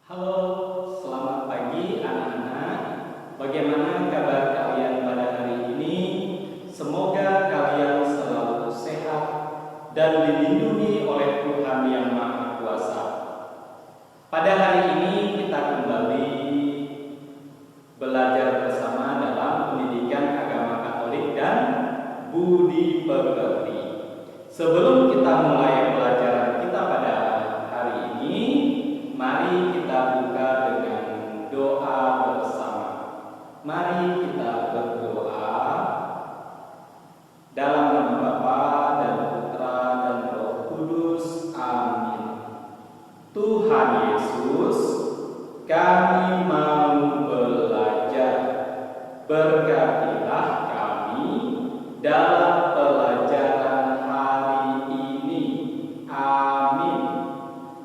Halo, selamat pagi anak-anak. Bagaimana kabar kalian pada hari ini? Semoga kalian selalu sehat dan dilindungi oleh Tuhan Yang Maha Kuasa. Pada hari ini kita kembali belajar bersama dalam pendidikan agama Katolik dan budi pekerti. Sebelum kita mulai pelajaran kita pada hari ini, mari kita buka dengan doa bersama. Mari kita berdoa dalam nama Bapa dan Putra dan Roh Kudus. Amin. Tuhan Yesus, kami mau belajar. Berkatilah kami dalam pelajaran hari ini. Amin.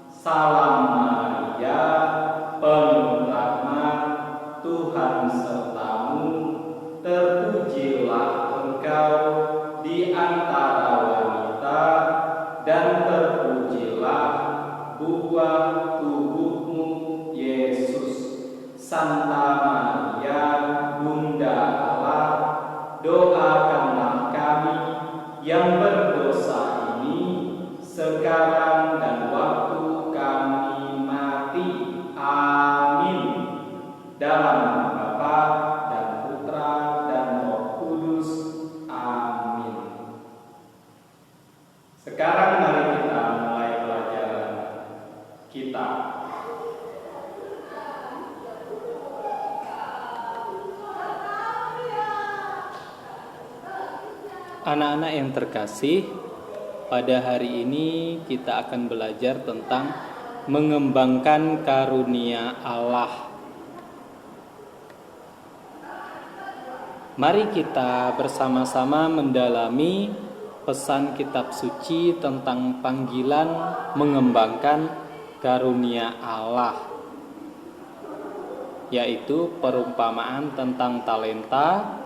Salam Maria, penuh rahmat, Tuhan sertamu, terpujilah engkau di antara wanita, dan terpujilah buah tubuhmu, Yesus. Santa Maria, Bunda Allah, doakanlah kami yang berdosa ini, sekarang dan waktu kami mati. Amin. Dalam nama Bapa dan Putra dan Roh Kudus. Amin. Sekarang mari kita mulai pelajaran kita. Anak-anak yang terkasih, pada hari ini kita akan belajar tentang mengembangkan karunia Allah. Mari kita bersama-sama mendalami pesan kitab suci tentang panggilan mengembangkan karunia Allah, yaitu perumpamaan tentang talenta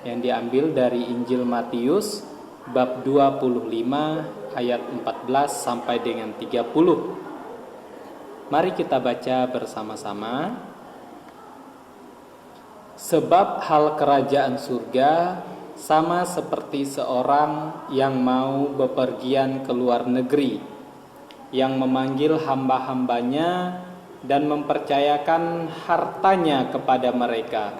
yang diambil dari Injil Matius bab 25 ayat 14 sampai dengan 30. Mari kita baca bersama-sama. Sebab hal kerajaan surga sama seperti seorang yang mau bepergian ke luar negeri, yang memanggil hamba-hambanya dan mempercayakan hartanya kepada mereka.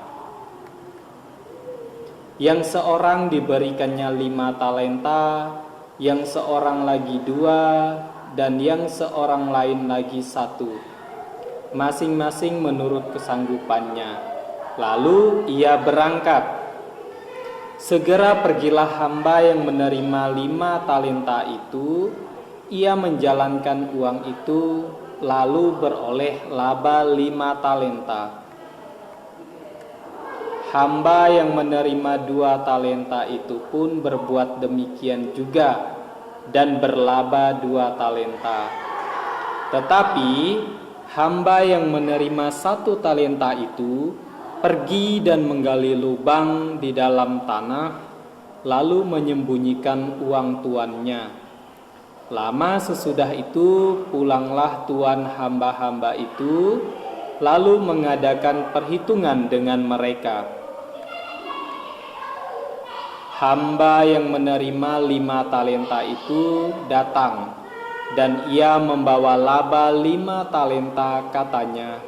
Yang seorang diberikannya 5 talenta, yang seorang lagi 2, dan yang seorang lain lagi 1, masing-masing menurut kesanggupannya. Lalu ia berangkat. Segera pergilah hamba yang menerima 5 talenta itu. Ia menjalankan uang itu, lalu beroleh laba 5 talenta. Hamba yang menerima 2 talenta itu pun berbuat demikian juga dan berlaba 2 talenta. Tetapi hamba yang menerima 1 talenta itu pergi dan menggali lubang di dalam tanah, lalu menyembunyikan uang tuannya. Lama sesudah itu pulanglah tuan hamba-hamba itu, lalu mengadakan perhitungan dengan mereka. Hamba yang menerima 5 talenta itu datang, dan ia membawa laba 5 talenta. Katanya,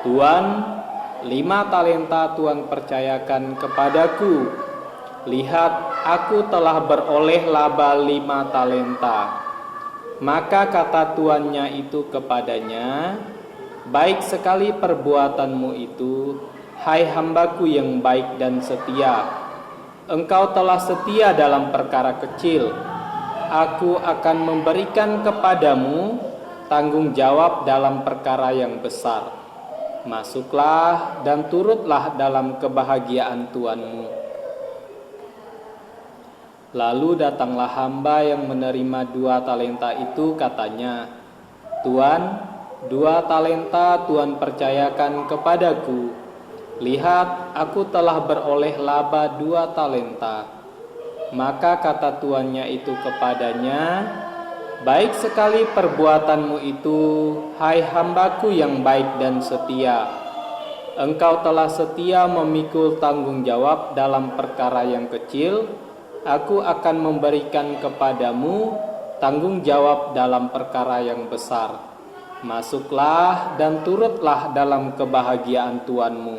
"Tuan, 5 talenta Tuan percayakan kepadaku. Lihat, aku telah beroleh laba 5 talenta." Maka kata tuannya itu kepadanya, "Baik sekali perbuatanmu itu, hai hambaku yang baik dan setia. Engkau telah setia dalam perkara kecil. Aku akan memberikan kepadamu tanggung jawab dalam perkara yang besar. Masuklah dan turutlah dalam kebahagiaan tuanmu." Lalu datanglah hamba yang menerima 2 talenta itu. Katanya, "Tuan, 2 talenta Tuan percayakan kepadaku. Lihat, aku telah beroleh laba 2 talenta. Maka kata tuannya itu kepadanya, Baik sekali perbuatanmu itu, hai hambaku yang baik dan setia. Engkau telah setia memikul tanggung jawab dalam perkara yang kecil. Aku akan memberikan kepadamu tanggung jawab dalam perkara yang besar. Masuklah dan turutlah dalam kebahagiaan Tuanmu.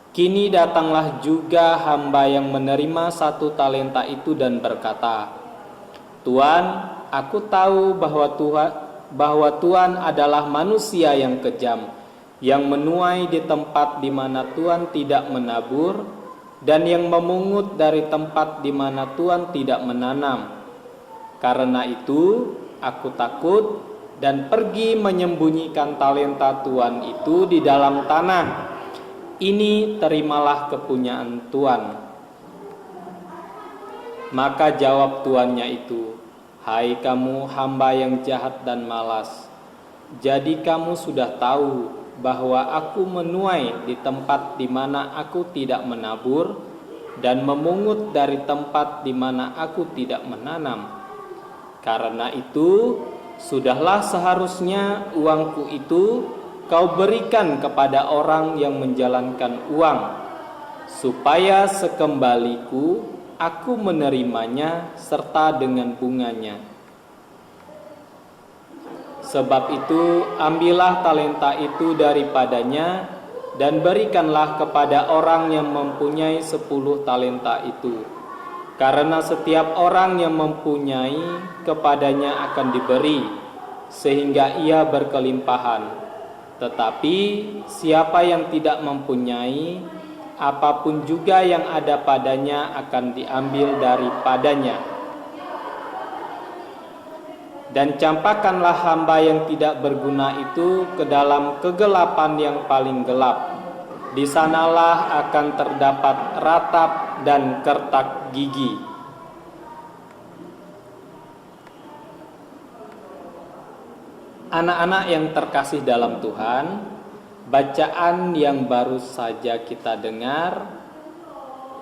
Kini datanglah juga hamba yang menerima 1 talenta itu dan berkata, Tuan, aku tahu bahwa Tuan adalah manusia yang kejam, yang menuai di tempat di mana Tuan tidak menabur, dan yang memungut dari tempat di mana Tuan tidak menanam. Karena itu, aku takut dan pergi menyembunyikan talenta Tuan itu di dalam tanah. Ini terimalah kepunyaan Tuan. Maka jawab tuannya itu, hai kamu hamba yang jahat dan malas. Jadi kamu sudah tahu bahwa aku menuai di tempat di mana aku tidak menabur dan memungut dari tempat di mana aku tidak menanam. Karena itu, sudahlah seharusnya uangku itu kau berikan kepada orang yang menjalankan uang, supaya sekembaliku aku menerimanya serta dengan bunganya. Sebab itu, ambillah talenta itu daripadanya dan berikanlah kepada orang yang mempunyai 10 talenta itu. Karena setiap orang yang mempunyai, kepadanya akan diberi, sehingga ia berkelimpahan. Tetapi siapa yang tidak mempunyai, apapun juga yang ada padanya akan diambil daripadanya. Dan campakkanlah hamba yang tidak berguna itu ke dalam kegelapan yang paling gelap. Di sanalah akan terdapat ratap dan kertak gigi. Anak-anak yang terkasih dalam Tuhan, bacaan yang baru saja kita dengar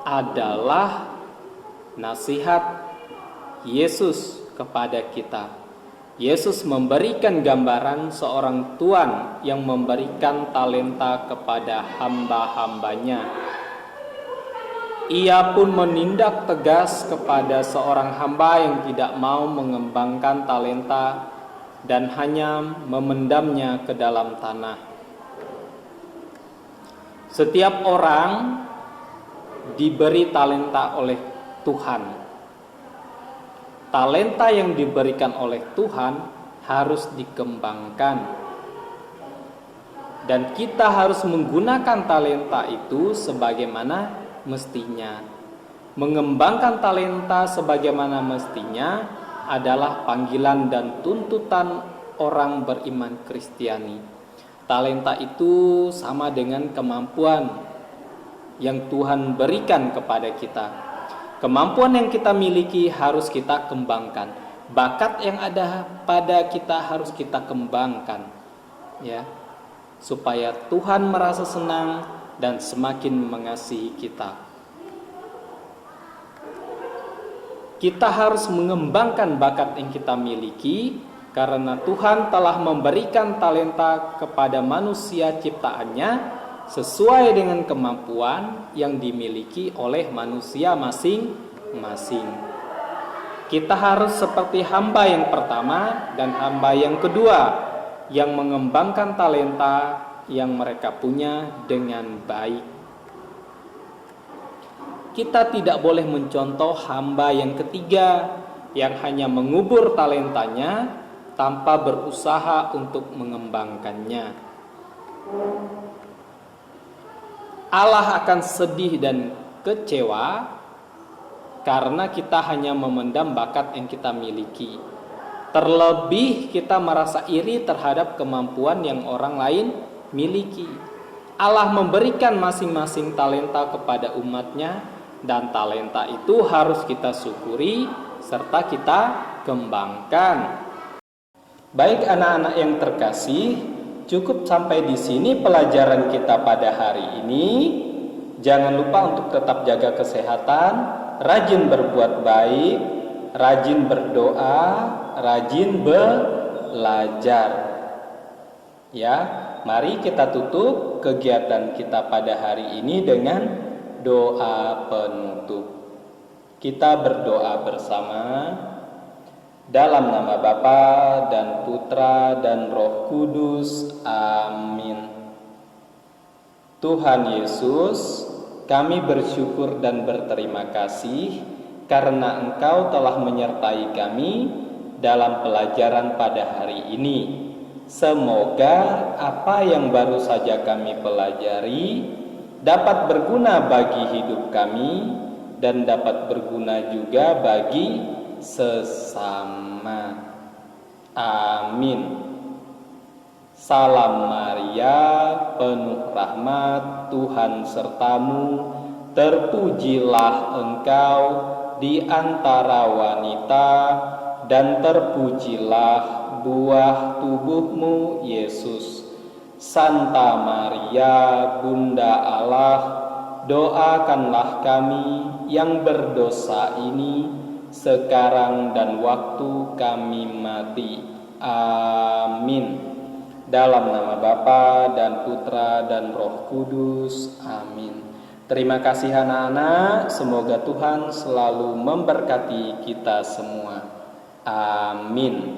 adalah nasihat Yesus kepada kita. Yesus memberikan gambaran seorang tuan yang memberikan talenta kepada hamba-hambanya. Ia pun menindak tegas kepada seorang hamba yang tidak mau mengembangkan talenta dan hanya memendamnya ke dalam tanah. Setiap orang diberi talenta oleh Tuhan. Talenta yang diberikan oleh Tuhan harus dikembangkan. Dan kita harus menggunakan talenta itu sebagaimana mestinya. Mengembangkan talenta sebagaimana mestinya adalah panggilan dan tuntutan orang beriman Kristiani. Talenta itu sama dengan kemampuan yang Tuhan berikan kepada kita. Kemampuan yang kita miliki harus kita kembangkan. Bakat yang ada pada kita harus kita kembangkan, ya, supaya Tuhan merasa senang dan semakin mengasihi kita. Kita harus mengembangkan bakat yang kita miliki, karena Tuhan telah memberikan talenta kepada manusia ciptaannya sesuai dengan kemampuan yang dimiliki oleh manusia masing-masing. Kita harus seperti hamba yang pertama dan hamba yang kedua, yang mengembangkan talenta yang mereka punya dengan baik. Kita tidak boleh mencontoh hamba yang ketiga yang hanya mengubur talentanya tanpa berusaha untuk mengembangkannya. Allah akan sedih dan kecewa karena kita hanya memendam bakat yang kita miliki. Terlebih kita merasa iri terhadap kemampuan yang orang lain miliki. Allah memberikan masing-masing talenta kepada umatnya, dan talenta itu harus kita syukuri serta kita kembangkan. Baik anak-anak yang terkasih, cukup sampai di sini pelajaran kita pada hari ini. Jangan lupa untuk tetap jaga kesehatan, rajin berbuat baik, rajin berdoa, rajin belajar. Ya, mari kita tutup kegiatan kita pada hari ini dengan doa penutup. Kita berdoa bersama. Dalam nama Bapa dan Putra dan Roh Kudus. Amin. Tuhan Yesus, kami bersyukur dan berterima kasih karena Engkau telah menyertai kami dalam pelajaran pada hari ini. Semoga apa yang baru saja kami pelajari dapat berguna bagi hidup kami dan dapat berguna juga bagi sesama. Amin. Salam Maria, penuh rahmat, Tuhan sertamu, terpujilah engkau di antara wanita, dan terpujilah buah tubuhmu, Yesus. Santa Maria, Bunda Allah, doakanlah kami yang berdosa ini, sekarang dan waktu kami mati. Amin. Dalam nama Bapa dan Putra dan Roh Kudus. Amin. Terima kasih anak-anak. Semoga Tuhan selalu memberkati kita semua. Amin.